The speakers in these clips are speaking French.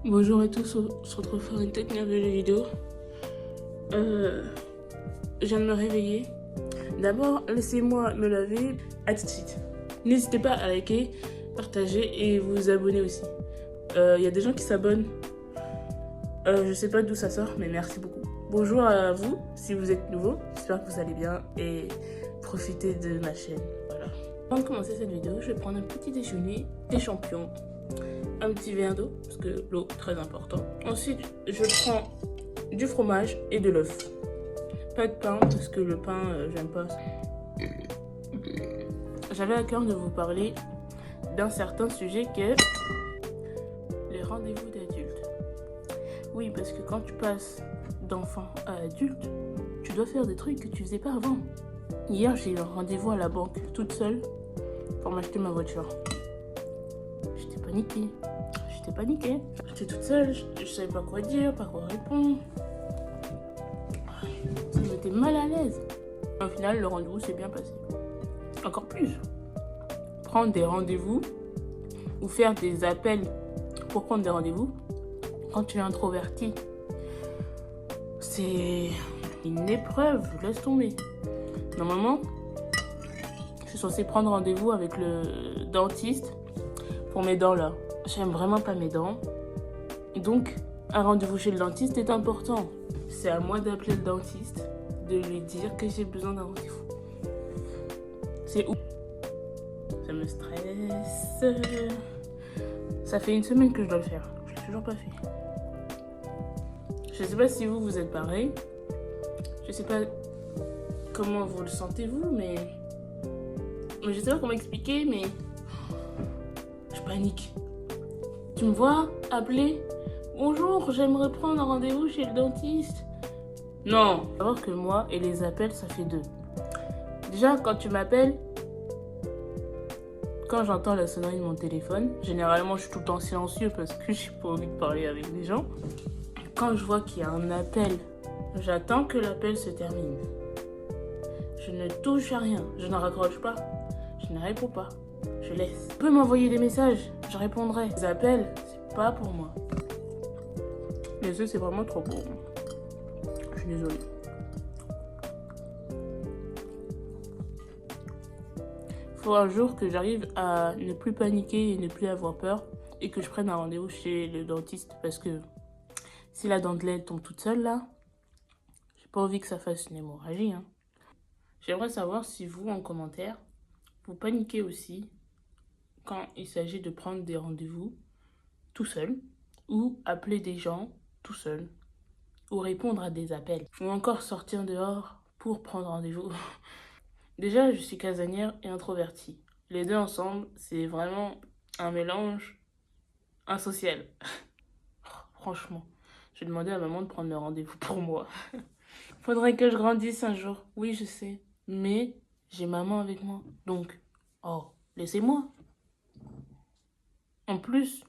Bonjour à tous, on se retrouve pour une toute nouvelle vidéo. Je viens de me réveiller. D'abord, laissez-moi me laver. À tout de suite. N'hésitez pas à liker, partager et vous abonner aussi. Il y a des gens qui s'abonnent. Je sais pas d'où ça sort, mais merci beaucoup. Bonjour à vous, si vous êtes nouveau. J'espère que vous allez bien et profitez de ma chaîne. Voilà. Avant de commencer cette vidéo, je vais prendre un petit déjeuner des champions. Un petit verre d'eau, parce que l'eau très important. Ensuite, je prends du fromage et de l'œuf. Pas de pain, parce que le pain, j'aime pas. J'avais à cœur de vous parler d'un certain sujet qui est les rendez-vous d'adultes. Oui, parce que quand tu passes d'enfant à adulte, tu dois faire des trucs que tu faisais pas avant. Hier, j'ai eu un rendez-vous à la banque, toute seule, pour m'acheter ma voiture. J'étais paniquée. J'étais toute seule, je savais pas quoi dire, pas quoi répondre. Ça me mettait mal à l'aise. Au final, le rendez-vous s'est bien passé. Encore plus. Prendre des rendez-vous ou faire des appels pour prendre des rendez-vous quand tu es introverti, c'est une épreuve, laisse tomber. Normalement, je suis censée prendre rendez-vous avec le dentiste pour mes dents là. J'aime vraiment pas mes dents. Donc, un rendez-vous chez le dentiste est important. C'est à moi d'appeler le dentiste, de lui dire que j'ai besoin d'un rendez-vous. C'est où? Ça me stresse. Ça fait une semaine que je dois le faire. Je l'ai toujours pas fait. Je sais pas si vous êtes pareil. Je sais pas comment vous le sentez vous, mais je sais pas comment expliquer, mais je panique. Tu me vois appeler? Bonjour, j'aimerais prendre un rendez-vous chez le dentiste. Non, savoir que moi et les appels, ça fait deux. Déjà, quand tu m'appelles, quand j'entends la sonnerie de mon téléphone, généralement, je suis tout le temps silencieux parce que j'ai pas envie de parler avec les gens. Quand je vois qu'il y a un appel, j'attends que l'appel se termine. Je ne touche à rien, je ne raccroche pas, je ne réponds pas. Je laisse. Tu peux m'envoyer des messages, je répondrai. Les appels, c'est pas pour moi. Les œufs, c'est vraiment trop pour moi. Je suis désolée. Faut un jour que j'arrive à ne plus paniquer et ne plus avoir peur et que je prenne un rendez-vous chez le dentiste parce que si la dent de lait tombe toute seule là, j'ai pas envie que ça fasse une hémorragie. Hein. J'aimerais savoir si vous, en commentaire, vous paniquez aussi quand il s'agit de prendre des rendez-vous tout seul, ou appeler des gens tout seul, ou répondre à des appels, ou encore sortir dehors pour prendre rendez-vous. Déjà, je suis casanière et introvertie. Les deux ensemble, c'est vraiment un mélange insocial. Franchement, j'ai demandé à maman de prendre le rendez-vous pour moi. Faudrait que je grandisse un jour, oui je sais, mais j'ai maman avec moi, donc, oh, laissez-moi. En plus,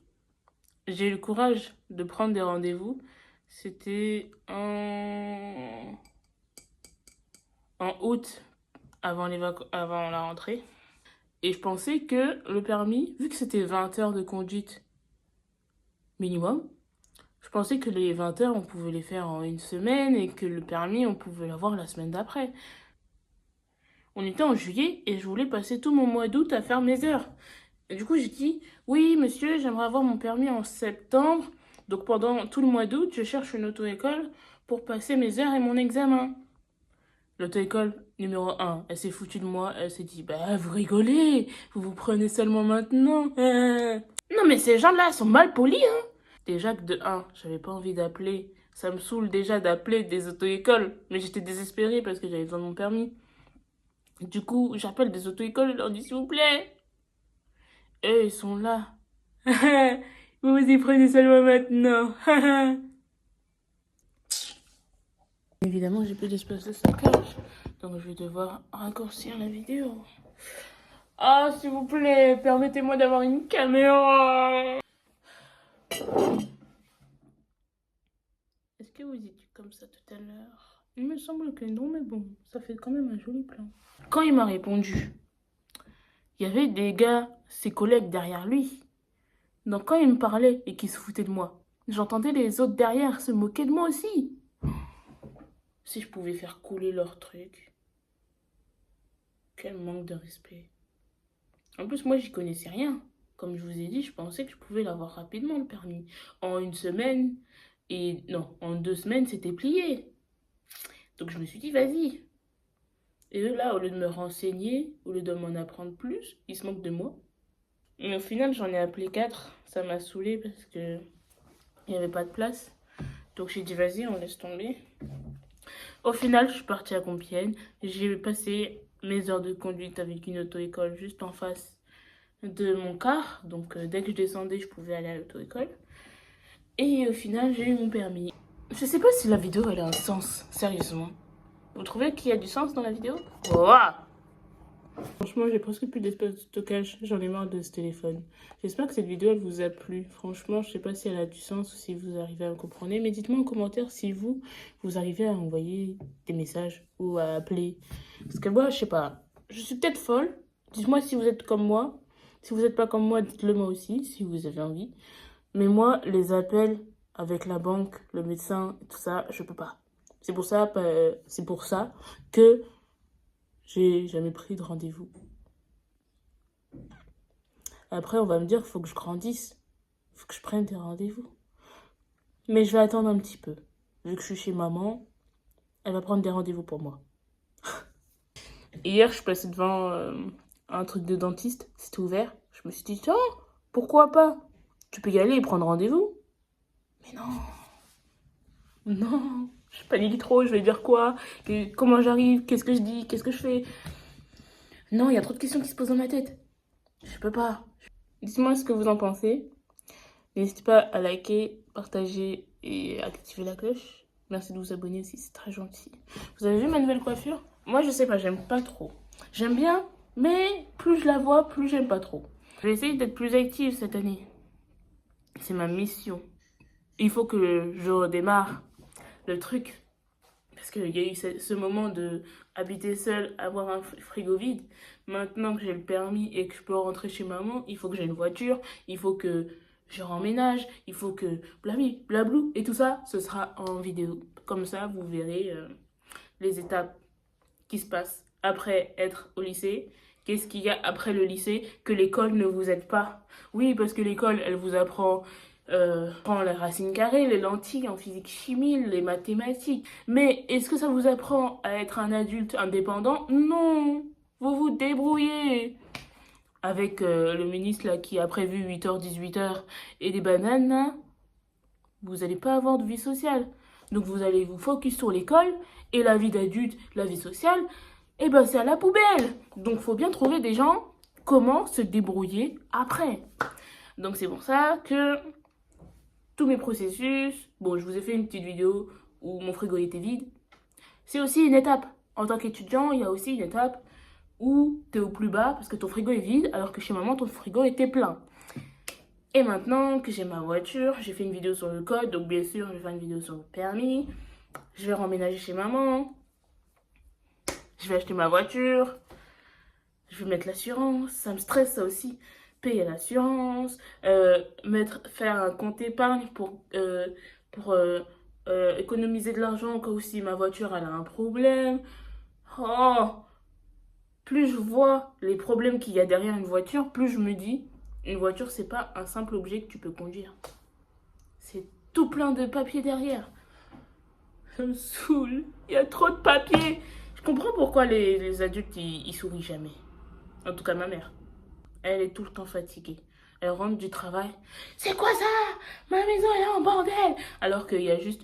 j'ai eu le courage de prendre des rendez-vous. C'était en août, avant la rentrée. Et je pensais que le permis, vu que c'était 20 heures de conduite minimum, je pensais que les 20 heures, on pouvait les faire en une semaine et que le permis, on pouvait l'avoir la semaine d'après. On était en juillet et je voulais passer tout mon mois d'août à faire mes heures. Et du coup, j'ai dit, oui, monsieur, j'aimerais avoir mon permis en septembre. Donc, pendant tout le mois d'août, je cherche une auto-école pour passer mes heures et mon examen. L'auto-école numéro 1, elle s'est foutue de moi. Elle s'est dit, bah, vous rigolez, vous vous prenez seulement maintenant. Non, mais ces gens-là sont mal polis, hein. Déjà que de 1, j'avais pas envie d'appeler. Ça me saoule déjà d'appeler des auto-écoles. Mais j'étais désespérée parce que j'avais besoin de mon permis. Du coup, j'appelle des auto-écoles, je leur dis, s'il vous plaît. Eux, ils sont là. Vous vous y prenez seulement maintenant. Évidemment, j'ai plus d'espace de stockage. Donc, je vais devoir raccourcir la vidéo. Ah, s'il vous plaît, permettez-moi d'avoir une caméra. Est-ce que vous étiez comme ça tout à l'heure? Il me semble que non, mais bon, ça fait quand même un joli plan. Quand il m'a répondu, il y avait des gars, ses collègues derrière lui. Donc quand il me parlait et qu'il se foutait de moi, J'entendais les autres derrière se moquer de moi aussi. Si je pouvais faire couler leur truc. Quel manque de respect. En plus, moi, j'y connaissais rien. Comme je vous ai dit, je pensais que je pouvais l'avoir rapidement, le permis. En une semaine, et non, en 2 semaines, c'était plié. Donc je me suis dit, vas-y. Et eux, là, au lieu de me renseigner, au lieu de m'en apprendre plus, ils se moquent de moi. Mais au final, j'en ai appelé 4. Ça m'a saoulée parce que il n'y avait pas de place. Donc j'ai dit, vas-y, on laisse tomber. Au final, je suis partie à Compiègne. J'ai passé mes heures de conduite avec une auto-école juste en face de mon car. Donc dès que je descendais, je pouvais aller à l'auto-école. Et au final, j'ai eu mon permis. Je sais pas si la vidéo, elle a un sens, sérieusement. Vous trouvez qu'il y a du sens dans la vidéo? Ouah! Franchement, j'ai presque plus d'espace de stockage. J'en ai marre de ce téléphone. J'espère que cette vidéo, elle vous a plu. Franchement, je sais pas si elle a du sens ou si vous arrivez à me comprendre. Mais dites-moi en commentaire si vous arrivez à envoyer des messages ou à appeler. Parce que moi, je sais pas. Je suis peut-être folle. Dites-moi si vous êtes comme moi. Si vous n'êtes pas comme moi, dites-le moi aussi, si vous avez envie. Mais moi, les appels avec la banque, le médecin, tout ça, je peux pas. C'est pour ça que j'ai jamais pris de rendez-vous. Après, on va me dire qu'il faut que je grandisse. Il faut que je prenne des rendez-vous. Mais je vais attendre un petit peu. Vu que je suis chez maman, elle va prendre des rendez-vous pour moi. Hier, je suis passée devant un truc de dentiste. C'était ouvert. Je me suis dit, tiens, pourquoi pas? Tu peux y aller et prendre rendez-vous. Mais non. Non. Je panique trop. Je vais dire quoi? Comment j'arrive? Qu'est-ce que je dis? Qu'est-ce que je fais? Non, il y a trop de questions qui se posent dans ma tête. Je peux pas. Dites-moi ce que vous en pensez. N'hésitez pas à liker, partager et activer la cloche. Merci de vous abonner aussi, c'est très gentil. Vous avez vu ma nouvelle coiffure? Moi, je sais pas, j'aime pas trop. J'aime bien, mais plus je la vois, plus j'aime pas trop. Je vais essayer d'être plus active cette année. C'est ma mission. Il faut que je redémarre le truc. Parce qu'il y a eu ce moment de habiter seule, avoir un frigo vide. Maintenant que j'ai le permis et que je peux rentrer chez maman, il faut que j'ai une voiture, il faut que je remménage, il faut que blabli, blablou. Et tout ça, ce sera en vidéo. Comme ça, vous verrez les étapes qui se passent après être au lycée. Qu'est-ce qu'il y a après le lycée que l'école ne vous aide pas? Oui, parce que l'école, elle vous apprend les racines carrées, les lentilles en physique chimie, les mathématiques. Mais est-ce que ça vous apprend à être un adulte indépendant? Non, vous vous débrouillez. Avec le ministre là, qui a prévu 8h, 18h et des bananes, là, vous n'allez pas avoir de vie sociale. Donc vous allez vous focus sur l'école et la vie d'adulte, la vie sociale, et ben c'est à la poubelle. Donc faut bien trouver des gens comment se débrouiller après. Donc c'est pour ça que tous mes processus, bon je vous ai fait une petite vidéo où mon frigo était vide, c'est aussi une étape. En tant qu'étudiant, il y a aussi une étape où tu es au plus bas parce que ton frigo est vide alors que chez maman ton frigo était plein. Et maintenant que j'ai ma voiture, j'ai fait une vidéo sur le code, donc bien sûr je vais faire une vidéo sur le permis. Je vais remménager chez maman. Je vais acheter ma voiture. Je vais mettre l'assurance. Ça me stresse ça aussi. Payer l'assurance. Faire un compte épargne pour économiser de l'argent au cas où si ma voiture elle a un problème. Oh! Plus je vois les problèmes qu'il y a derrière une voiture, plus je me dis, une voiture, c'est pas un simple objet que tu peux conduire. C'est tout plein de papiers derrière. Ça me saoule. Il y a trop de papiers. Je comprends pourquoi les adultes, ils sourient jamais. En tout cas, ma mère. Elle est tout le temps fatiguée. Elle rentre du travail. C'est quoi ça? Ma maison, elle est en bordel. Alors qu'il y a juste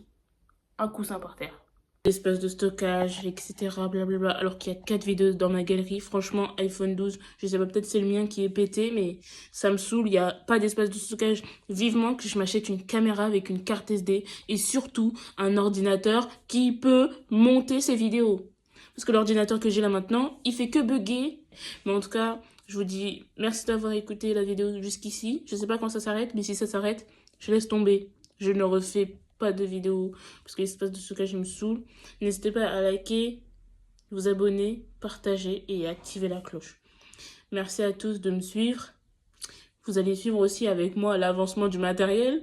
un coussin par terre. L'espace de stockage, etc. Blablabla. Alors qu'il y a 4 vidéos dans ma galerie. Franchement, iPhone 12, je sais pas, peut-être c'est le mien qui est pété, mais ça me saoule. Il n'y a pas d'espace de stockage. Vivement que je m'achète une caméra avec une carte SD et surtout un ordinateur qui peut monter ces vidéos. Parce que l'ordinateur que j'ai là maintenant, il fait que bugger. Mais en tout cas, je vous dis merci d'avoir écouté la vidéo jusqu'ici. Je sais pas quand ça s'arrête, mais si ça s'arrête, je laisse tomber. Je ne refais pas de vidéos parce que l'espace de stockage me saoule. N'hésitez pas à liker, vous abonner, partager et activer la cloche. Merci à tous de me suivre. Vous allez suivre aussi avec moi l'avancement du matériel.